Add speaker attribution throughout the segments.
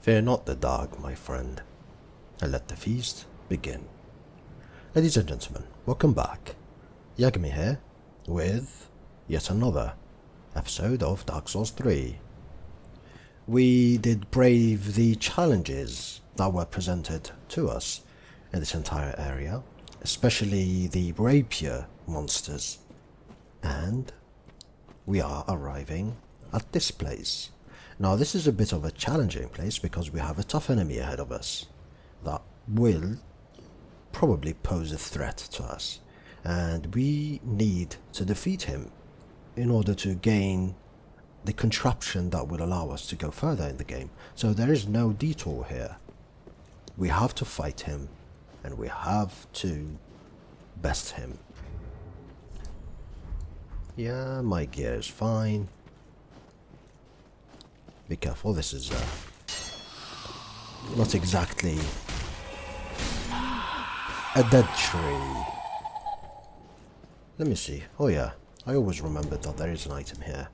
Speaker 1: Fear not the dark, my friend, and let the feast begin. Ladies and gentlemen, welcome back. Yagami here, with yet another episode of Dark Souls 3. We did brave the challenges that were presented to us in this entire area, especially the rapier monsters, and we are arriving at this place. Now this is a bit of a challenging place because we have a tough enemy ahead of us that will probably pose a threat to us, and we need to defeat him in order to gain the contraption that will allow us to go further in the game. So there is no detour here. We have to fight him and we have to best him. Yeah, my gear is fine. Be careful, this is not exactly a dead tree. Let me see. Oh yeah, I always remembered that there is an item here.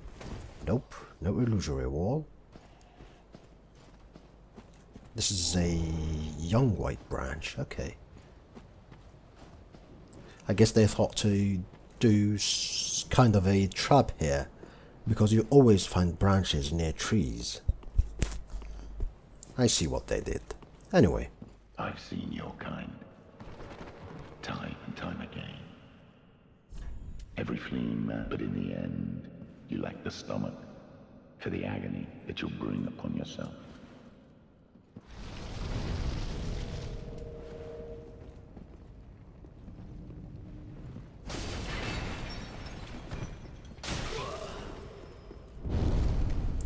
Speaker 1: Nope, no illusory wall. This is a young white branch, okay. I guess they thought to do kind of a trap here, because you always find branches near trees. I see what they did. Anyway.
Speaker 2: I've seen your kind, time and time again. Every fleeing man, but in the end, you lack the stomach for the agony that you'll bring upon yourself.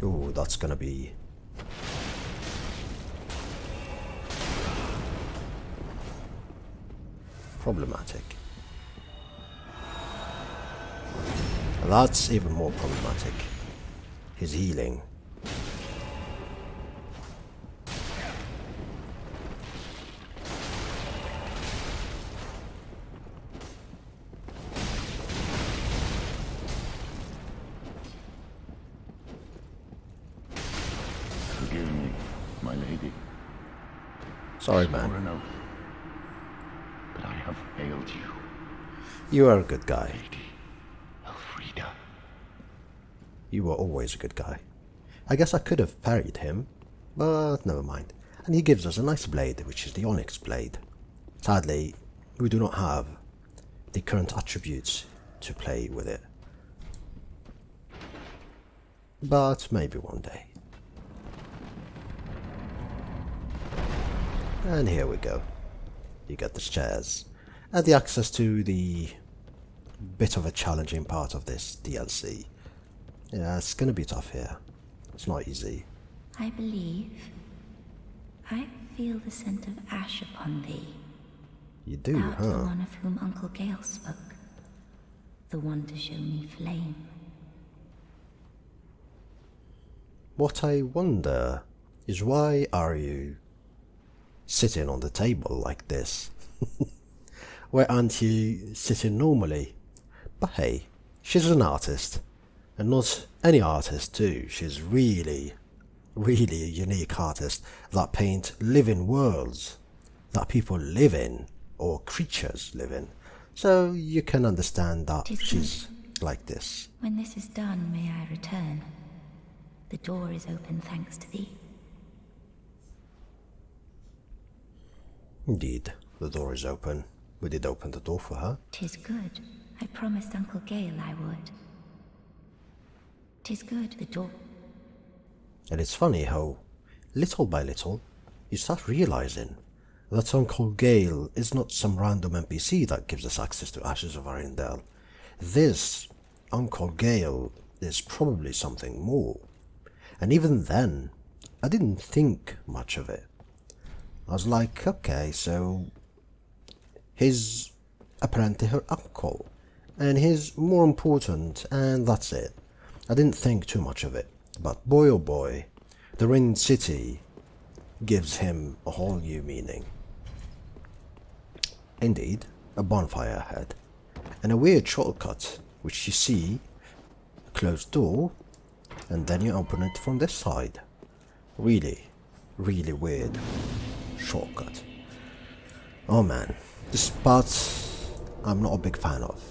Speaker 1: Oh, that's gonna be problematic. That's even more problematic. His healing.
Speaker 2: Forgive me, my lady.
Speaker 1: Sorry,
Speaker 2: I swore
Speaker 1: man.
Speaker 2: an oath, but I have failed you.
Speaker 1: You are a good guy.
Speaker 2: Lady Elfrida.
Speaker 1: You were always a good guy. I guess I could have parried him, but never mind. And he gives us a nice blade, which is the Onyx blade. Sadly, we do not have the current attributes to play with it. But maybe one day. And here we go. You get the stairs and the access to the bit of a challenging part of this DLC. Yeah, it's gonna be tough here. It's not easy.
Speaker 3: I believe I feel the scent of ash upon thee.
Speaker 1: You do,
Speaker 3: Thou art the
Speaker 1: huh?
Speaker 3: one of whom Uncle Gale spoke. The one to show me flame.
Speaker 1: What I wonder is, why are you sitting on the table like this? Why aren't you sitting normally? But hey, she's an artist. And not any artist too. She's really a unique artist that paints living worlds that people live in, or creatures live in. So you can understand that she's like this.
Speaker 3: When this is done, may I return? The door is open thanks to thee.
Speaker 1: Indeed, the door is open. We did open the door for her.
Speaker 3: 'Tis good. I promised Uncle Gale I would. 'Tis good, the door.
Speaker 1: And it's funny how, little by little, you start realizing that Uncle Gale is not some random NPC that gives us access to Ashes of Ariendel. This Uncle Gale is probably something more. And even then, I didn't think much of it. I was like, okay, so he's apparently her uncle, and he's more important, and that's it. I didn't think too much of it, but boy oh boy, the Ruined City gives him a whole new meaning. Indeed, a bonfire ahead, and a weird shortcut, which you see, a closed door, and then you open it from this side. Really, really weird shortcut. Oh man, this part I'm not a big fan of.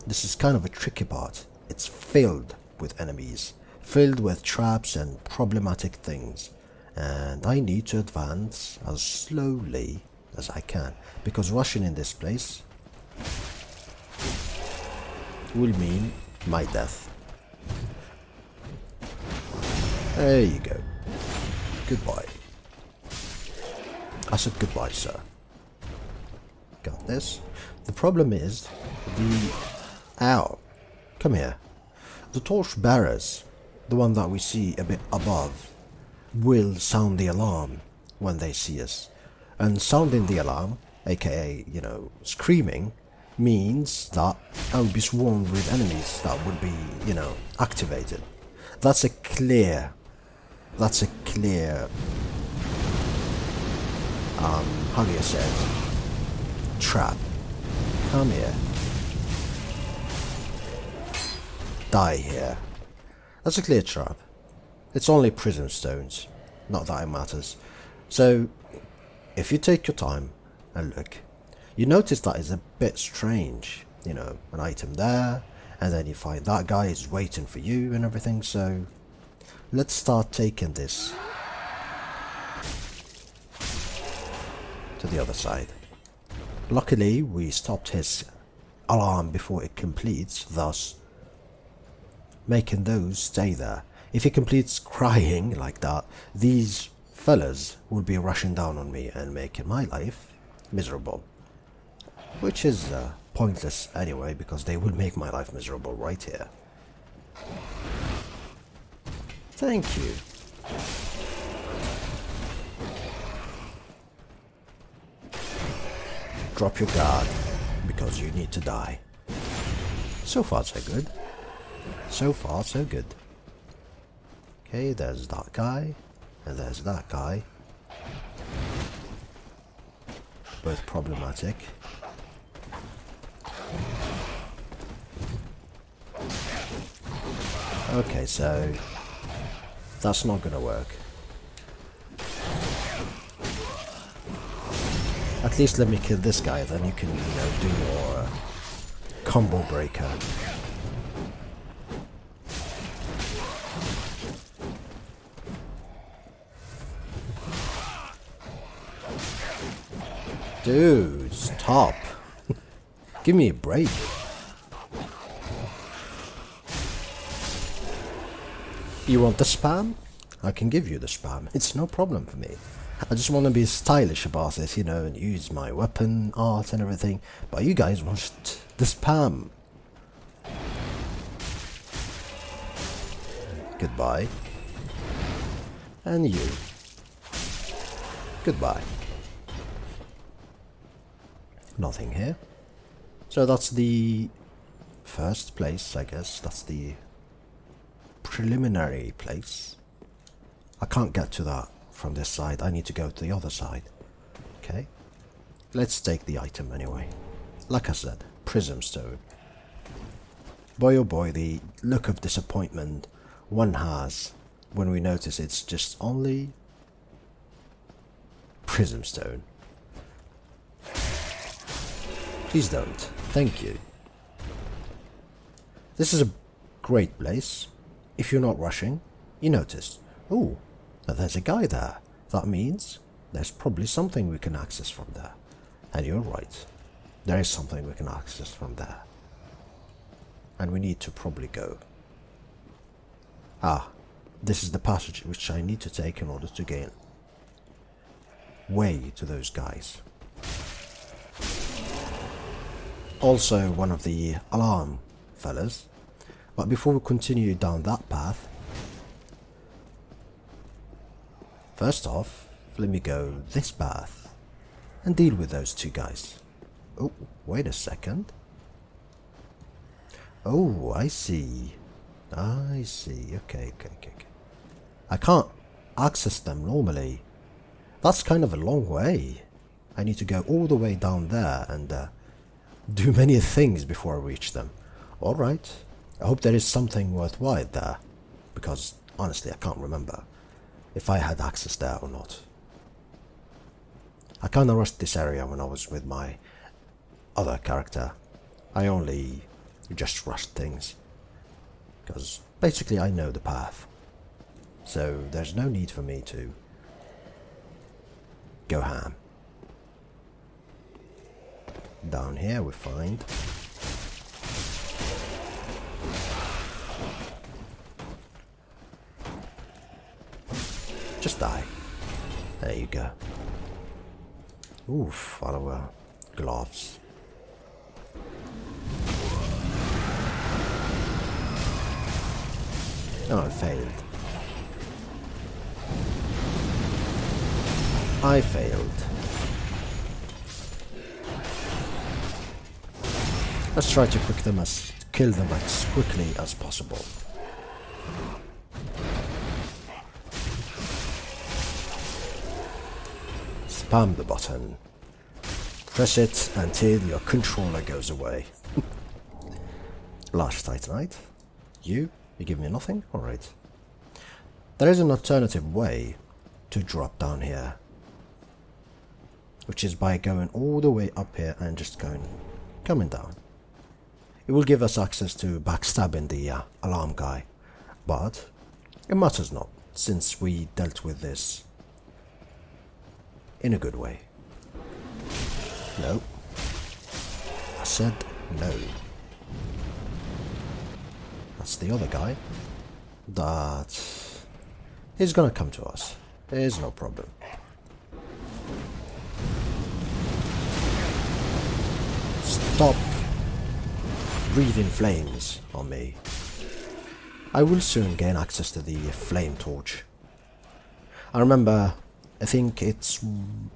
Speaker 1: This is kind of a tricky part. It's filled with enemies, filled with traps and problematic things, and I need to advance as slowly as I can, because rushing in this place will mean my death. There you go. Goodbye. I said goodbye, sir. Got this. The problem is the... Ow. Come here. The torch bearers, the one that we see a bit above, will sound the alarm when they see us. And sounding the alarm, aka, you know, screaming, means that I will be swarmed with enemies that would be, you know, activated. That's a clear... how do you say it? Trap. Come here. Die here. That's a clear trap. It's only prism stones. Not that it matters. So, if you take your time and look, you notice that it's a bit strange. You know, an item there, and then you find that guy is waiting for you and everything, so... Let's start taking this to the other side. Luckily, we stopped his alarm before it completes, thus making those stay there. If he completes crying like that, these fellas will be rushing down on me and making my life miserable. Which is pointless anyway, because they will make my life miserable right here. Thank you. Drop your guard, because you need to die. So far so good. So far so good. Okay, there's that guy, and there's that guy. Both problematic. Okay, so that's not gonna work. At least let me kill this guy, then you can, you know, do your combo breaker. Dude, stop. Give me a break. You want the spam? I can give you the spam. It's no problem for me. I just want to be stylish about it, you know, and use my weapon art and everything. But you guys want the spam. Goodbye. And you. Goodbye. Nothing here. So that's the first place, I guess. That's the preliminary place. I can't get to that from this side. I need to go to the other side. Okay. Let's take the item anyway. Like I said, prism stone. Boy oh boy, the look of disappointment one has when we notice it's just only prism stone. Please don't. Thank you. This is a great place. If you're not rushing, you notice. Oh, there's a guy there. That means there's probably something we can access from there. And you're right. There is something we can access from there. And we need to probably go. Ah, this is the passage which I need to take in order to gain way to those guys. Also one of the alarm fellas. But before we continue down that path, first off, let me go this path and deal with those two guys. Oh, wait a second. Oh, I see. I see. Okay. I can't access them normally. That's kind of a long way. I need to go all the way down there and do many things before I reach them. Alright. I hope there is something worthwhile there. Because, honestly, I can't remember if I had access there or not. I kinda rushed this area when I was with my other character. I only just rushed things. Because basically I know the path. So there's no need for me to go ham. Down here we find just die. There you go. Ooh, follower gloves. Oh, I failed. I failed. Let's try to kill them as quickly as possible. Spam the button. Press it until your controller goes away. Large Titanite. You give me nothing? Alright. There is an alternative way to drop down here, which is by going all the way up here and just coming down. It will give us access to backstabbing the alarm guy, but it matters not, since we dealt with this in a good way. No. I said no. That's the other guy. That he's gonna come to us. There's no problem. Stop breathing flames on me. I will soon gain access to the flame torch. I remember, I think it's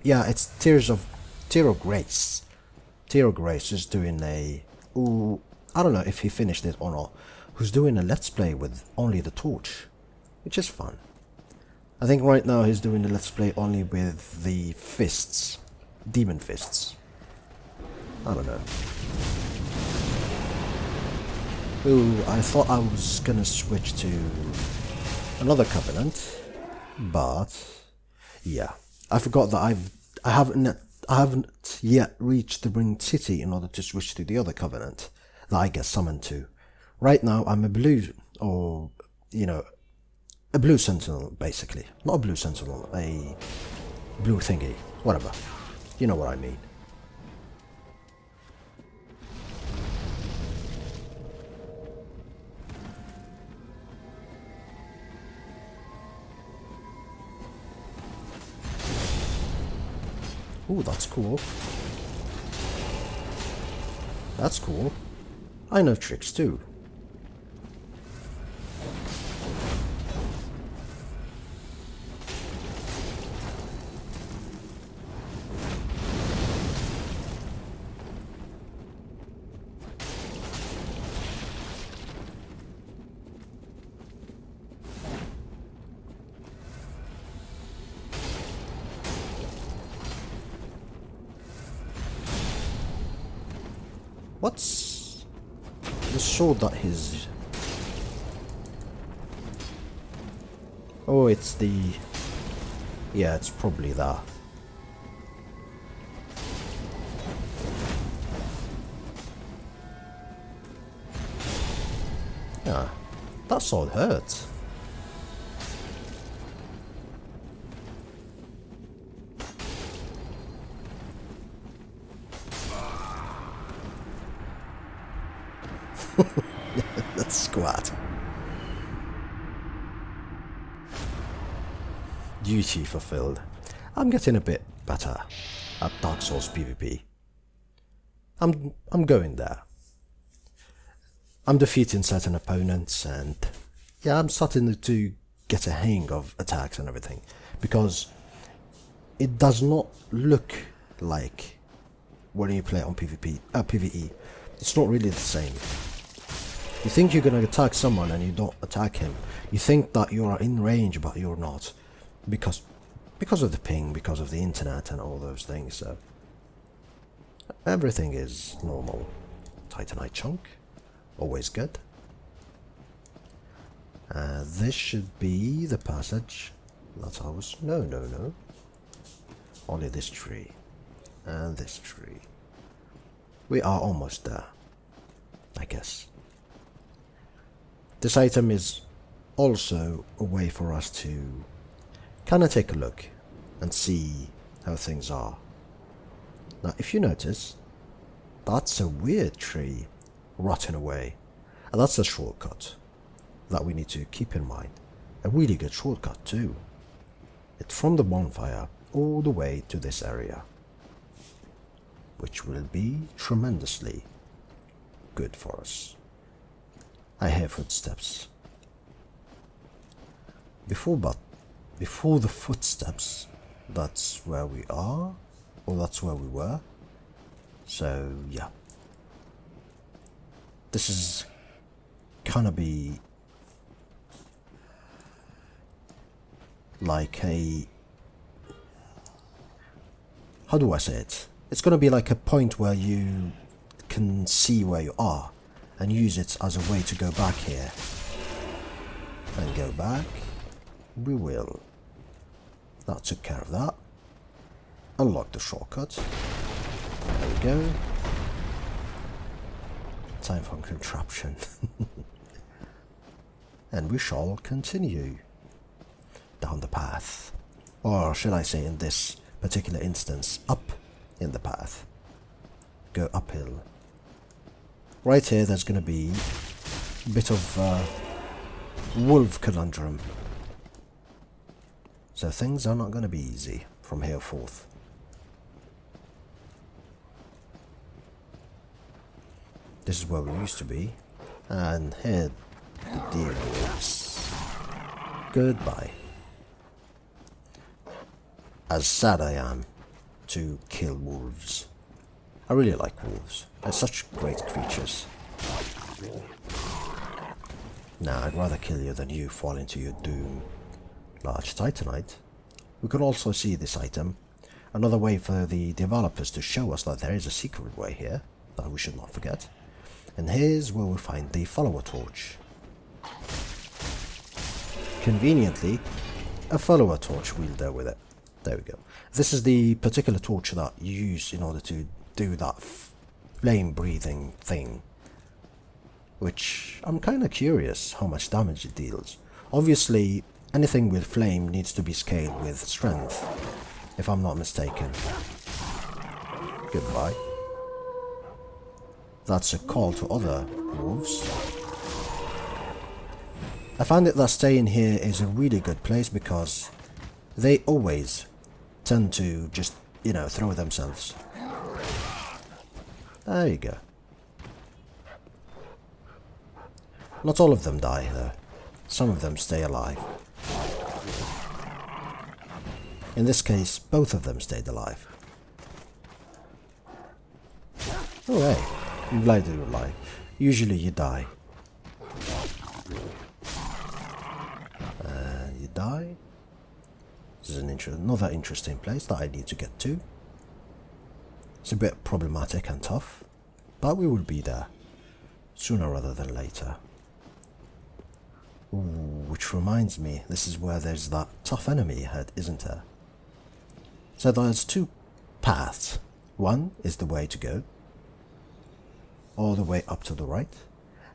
Speaker 1: Tear of Grace. Tear of Grace is doing I don't know if he finished it or not, who's doing a let's play with only the torch, which is fun. I think right now he's doing the let's play only with the fists, demon fists. I don't know. Ooh, I thought I was gonna switch to another covenant, but yeah, I forgot that I haven't yet reached the Ringed City in order to switch to the other covenant that I get summoned to. Right now I'm a blue, or a blue sentinel basically. Not a blue sentinel, a blue thingy, whatever. You know what I mean. Ooh, that's cool. That's cool. I know tricks too. What's the sword that his... Oh, it's the... Yeah, it's probably that. Yeah, that sword hurts. That's squat. Duty fulfilled. I'm getting a bit better at Dark Souls PvP. I'm going there. I'm defeating certain opponents, and yeah, I'm starting to get a hang of attacks and everything, because it does not look like when you play on PvE. It's not really the same. You think you're gonna attack someone and you don't attack him. You think that you are in range, but you're not, because of the ping, because of the internet and all those things. So everything is normal. Titanite chunk, always good. This should be the passage that I was... No. Only this tree. And this tree. We are almost there, I guess. This item is also a way for us to kind of take a look and see how things are. Now, if you notice, that's a weird tree rotting away. And that's a shortcut that we need to keep in mind. A really good shortcut too. It's from the bonfire all the way to this area, which will be tremendously good for us. I hear footsteps. Before the footsteps, that's where we are, or that's where we were. So yeah, this is gonna be like a, how do I say it? It's gonna be like a point where you can see where you are and use it as a way to go back here. And go back, we will. That took care of that. Unlock the shortcut. There we go. Time for contraption. And we shall continue down the path. Or should I say, in this particular instance, up in the path. Go uphill. Right here there's going to be a bit of wolf conundrum. So things are not going to be easy from here forth. This is where we used to be. And here the deer wolves. Goodbye. As sad I am to kill wolves. I really like wolves. They're such great creatures. Nah, I'd rather kill you than you fall into your doom. Large titanite. We could also see this item. Another way for the developers to show us that there is a secret way here that we should not forget. And here's where we find the follower torch. Conveniently, a follower torch wielder with it. There we go. This is the particular torch that you use in order to do that flame breathing thing. Which I'm kind of curious how much damage it deals. Obviously, anything with flame needs to be scaled with strength, if I'm not mistaken. Goodbye. That's a call to other wolves. I find it that staying here is a really good place because they always tend to just, you know, throw themselves. There you go. Not all of them die though. Some of them stay alive. In this case, both of them stayed alive. Oh hey, I'm glad you're alive. Usually you die. You die. This is another interesting place that I need to get to. It's a bit problematic and tough, but we will be there sooner rather than later. Ooh, which reminds me, this is where there's that tough enemy ahead, isn't there? So there's two paths. One is the way to go, all the way up to the right,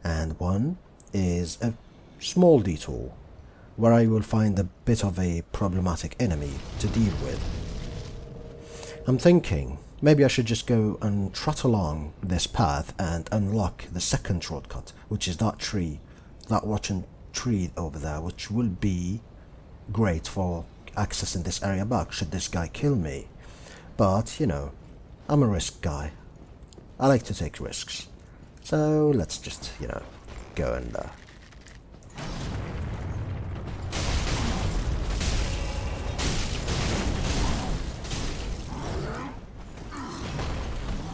Speaker 1: and one is a small detour, where I will find a bit of a problematic enemy to deal with. I'm thinking, maybe I should just go and trot along this path and unlock the second shortcut, which is that tree, that rotten tree over there, which will be great for accessing this area back should this guy kill me. But, you know, I'm a risk guy. I like to take risks. So let's just, you know, go and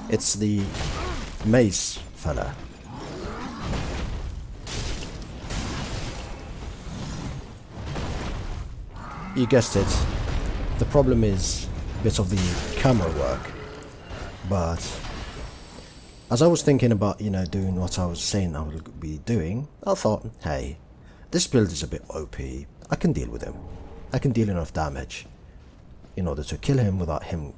Speaker 1: it's the mace fella. You guessed it. The problem is a bit of the camera work. But as I was thinking about, you know, doing what I was saying I would be doing, I thought, hey, this build is a bit OP. I can deal with him. I can deal enough damage. in order to kill him without him,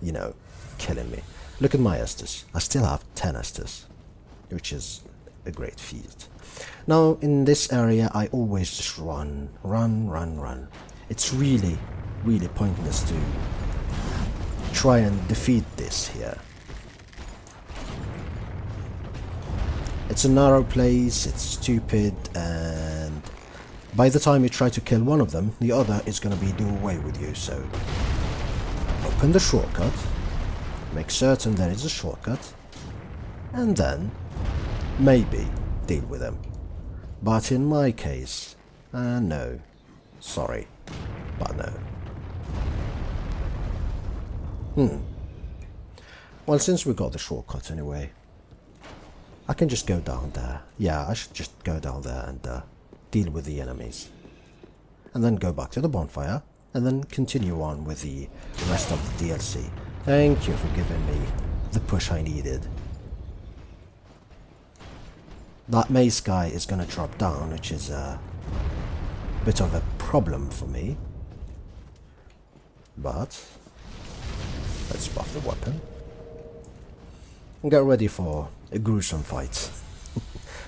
Speaker 1: you know, killing me. Look at my Estus. I still have 10 Estus, which is a great feat. Now, in this area, I always just run. It's really, really pointless to try and defeat this here. It's a narrow place, it's stupid, and by the time you try to kill one of them, the other is going to be do away with you, so open the shortcut, make certain there is a shortcut, and then maybe deal with them. But in my case, no. Sorry, but no. Well, since we got the shortcut anyway, I can just go down there. Yeah, I should just go down there and deal with the enemies. And then go back to the bonfire, and then continue on with the rest of the DLC. Thank you for giving me the push I needed. That mace guy is gonna drop down, which is a bit of a problem for me. But let's buff the weapon. And get ready for a gruesome fight.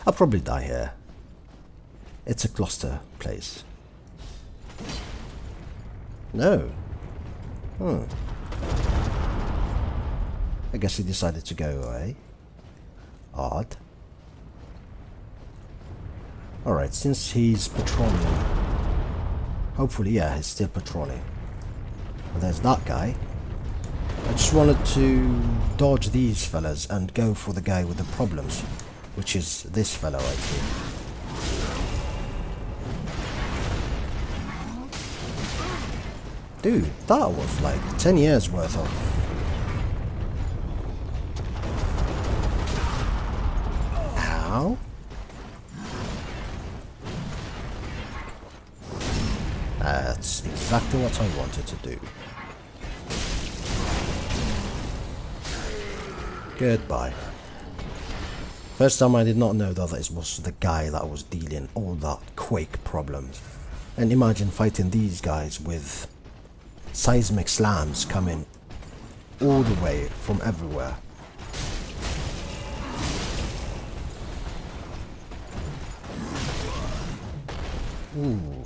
Speaker 1: I'll probably die here. It's a cluster place. No. I guess he decided to go away. Odd. Alright, since he's patrolling... Hopefully, yeah, he's still patrolling. Well, there's that guy. I just wanted to dodge these fellas and go for the guy with the problems, which is this fella right here. Dude, that was like 10 years worth of... Ow? That's exactly what I wanted to do. Goodbye. First time I did not know that this was the guy that was dealing all that quake problems. And imagine fighting these guys with seismic slams coming all the way from everywhere. Ooh.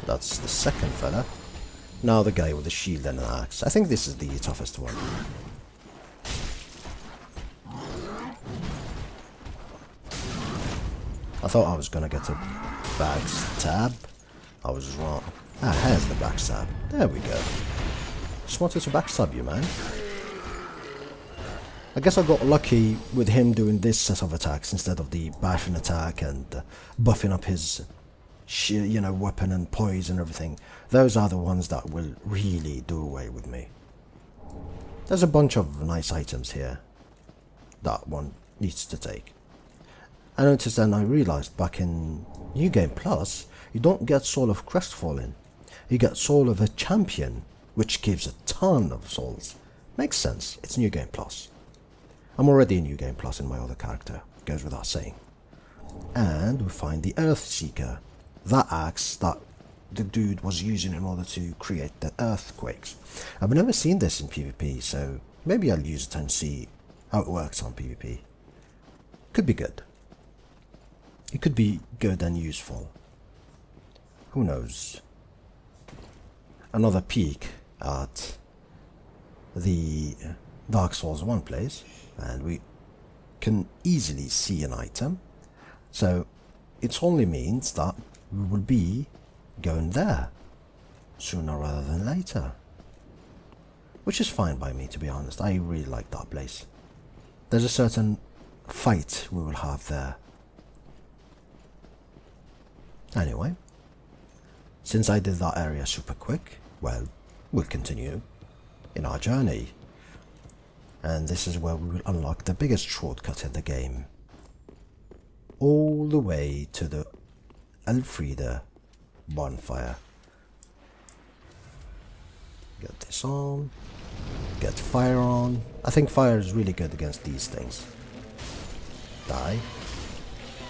Speaker 1: That's the second fella. Now the guy with the shield and an axe. I think this is the toughest one. I thought I was gonna get a backstab. I was wrong. Ah, here's the backstab. There we go. Just wanted to backstab you, man. I guess I got lucky with him doing this set of attacks instead of the bashing attack and buffing up his, you know, weapon and poise and everything. Those are the ones that will really do away with me. There's a bunch of nice items here that one needs to take. I noticed and I realized back in New Game Plus, you don't get Soul of Crestfallen. You get Soul of a Champion, which gives a ton of souls. Makes sense, it's New Game Plus. I'm already in New Game Plus in my other character, goes without saying. And we find the Earthseeker, that axe that the dude was using in order to create the earthquakes. I've never seen this in PvP, so maybe I'll use it and see how it works on PvP. Could be good. It could be good and useful. Who knows? Another peek at the Dark Souls 1 place, and we can easily see an item. So it only means that we will be going there sooner rather than later. Which is fine by me, to be honest. I really like that place. There's a certain fight we will have there. Anyway, since I did that area super quick, well, we'll continue in our journey. And this is where we will unlock the biggest shortcut in the game. All the way to the Elfrida bonfire. Get this on. Get fire on. I think fire is really good against these things. Die.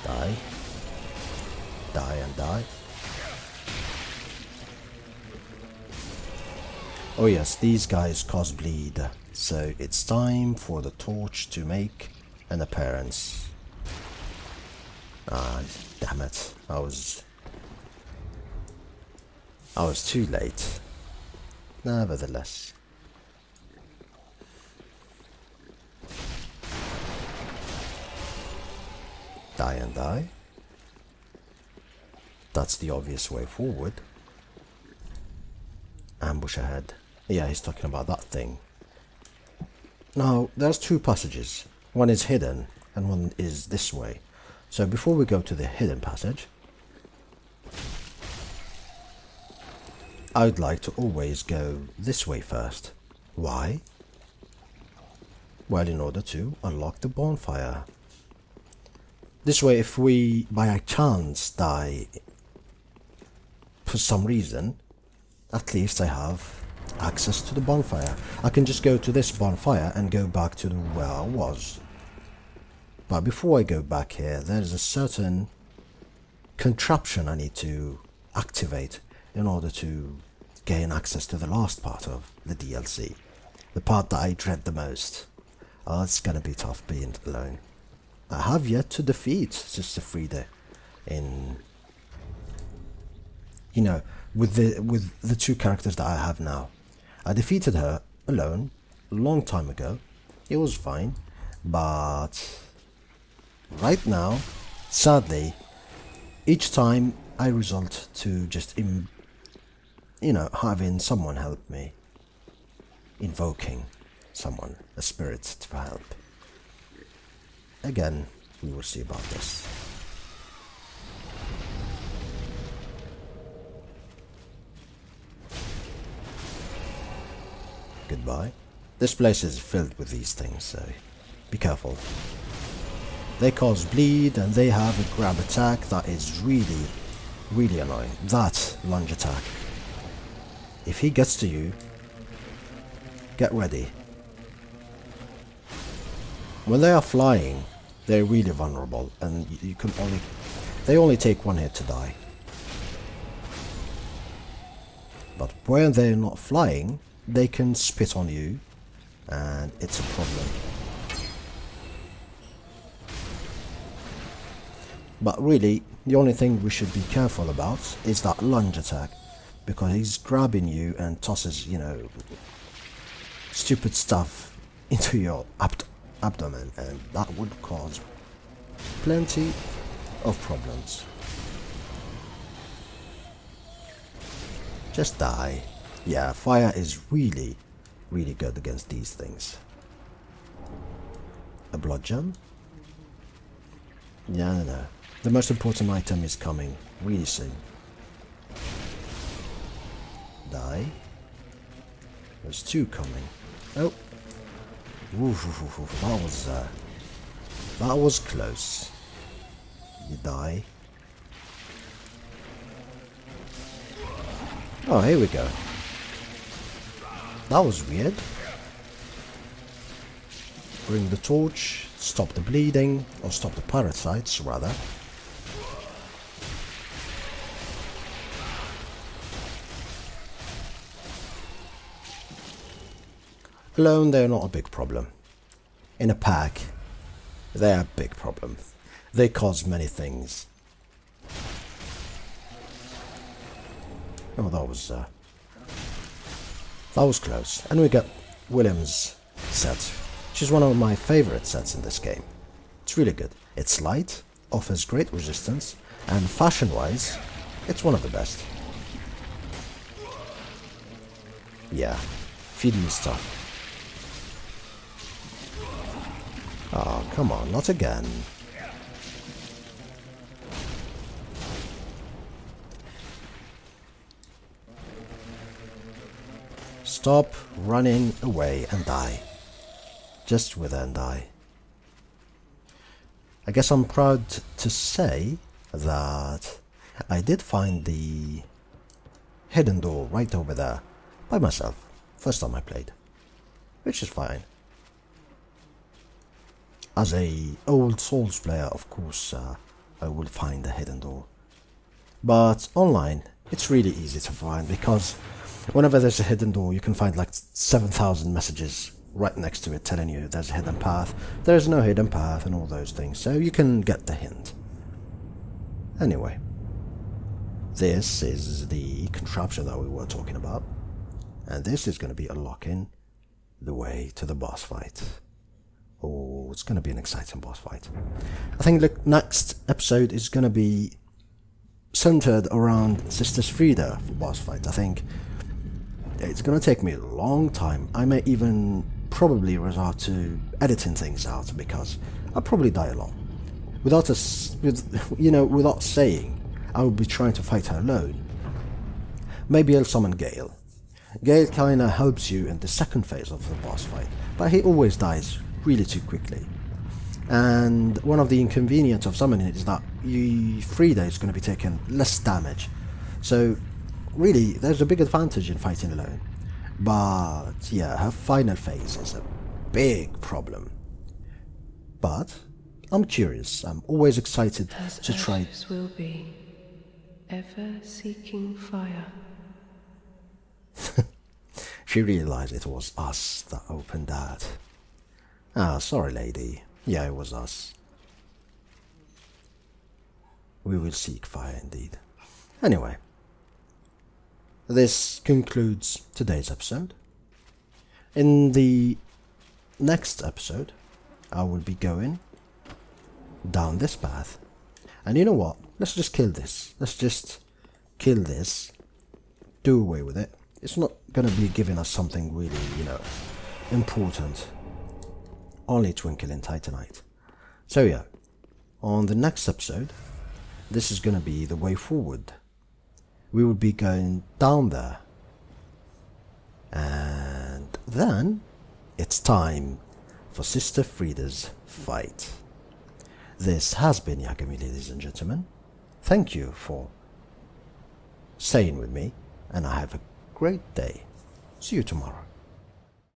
Speaker 1: Die. Die and die. Oh yes, these guys cause bleed, so it's time for the torch to make an appearance. Ah, damn it. I was too late. Nevertheless. Die and die. That's the obvious way forward. Ambush ahead. Yeah, he's talking about that thing. Now, there's two passages. One is hidden, and one is this way. So before we go to the hidden passage, I would like to always go this way first. Why? Well, in order to unlock the bonfire. This way, if we by chance die for some reason, at least I have access to the bonfire. I can just go to this bonfire and go back to where I was. But before I go back here, there's a certain contraption I need to activate in order to gain access to the last part of the DLC. The part that I dread the most. Oh, it's gonna be tough being alone. I have yet to defeat Sister Frieda in, you know, with the two characters that I have now. I defeated her alone a long time ago. It was fine, but right now, sadly, each time I result to just having someone help me, invoking someone, a spirit to help. Again, we will see about this. Goodbye. This place is filled with these things, so be careful. They cause bleed and they have a grab attack that is really, really annoying. That lunge attack. If he gets to you, get ready. When they are flying, they're really vulnerable, and they only take one hit to die. But when they're not flying, they can spit on you, and it's a problem. But really, the only thing we should be careful about is that lunge attack, because he's grabbing you and tosses, stupid stuff into your abdomen, and that would cause plenty of problems. Just die. Yeah, fire is really, really good against these things. A blood gem? Yeah, no. The most important item is coming really soon. Die. There's two coming. Oh. Oof, that was close. You die. Oh, here we go. That was weird. Bring the torch, stop the bleeding, or stop the parasites, rather. Alone, they're not a big problem. In a pack, they're a big problem. They cause many things. Oh, that was close. And we got William's set, which is one of my favorite sets in this game. It's really good. It's light, offers great resistance, and fashion-wise, it's one of the best. Yeah, feed me stuff. Oh, come on, not again. Stop running away and die. Just wither and die. I guess I'm proud to say that I did find the hidden door right over there by myself. First time I played. Which is fine. As a old Souls player, of course, I will find the hidden door. But online, it's really easy to find, because whenever there's a hidden door, you can find like 7,000 messages right next to it telling you there's a hidden path, there's no hidden path, and all those things, so you can get the hint. Anyway, this is the contraption that we were talking about, and this is going to be unlocking the way to the boss fight. Oh, it's going to be an exciting boss fight. I think the next episode is going to be centered around Sister Frida for boss fight. I think it's going to take me a long time. I may even probably resort to editing things out, because I'll probably die alone. Without saying, I will be trying to fight her alone. Maybe I'll summon Gale. Gale kinda helps you in the second phase of the boss fight, but he always dies really too quickly. And one of the inconvenience of summoning it is that Frida is going to be taking less damage. So really, there's a big advantage in fighting alone. But yeah, her final phase is a big problem. But I'm curious. I'm always excited to try.
Speaker 4: As will be, ever seeking fire.
Speaker 1: She realized it was us that opened that. Ah, sorry, lady. Yeah, it was us. We will seek fire indeed. Anyway, this concludes today's episode. In the next episode, I will be going down this path. And you know what? Let's just kill this. Let's just kill this. Do away with it. It's not going to be giving us something really, important. Only Twinkle in Titanite. So yeah, on the next episode, this is going to be the way forward. We will be going down there. And then it's time for Sister Frida's fight. This has been Yagami, ladies and gentlemen. Thank you for staying with me, and I have a great day. See you tomorrow.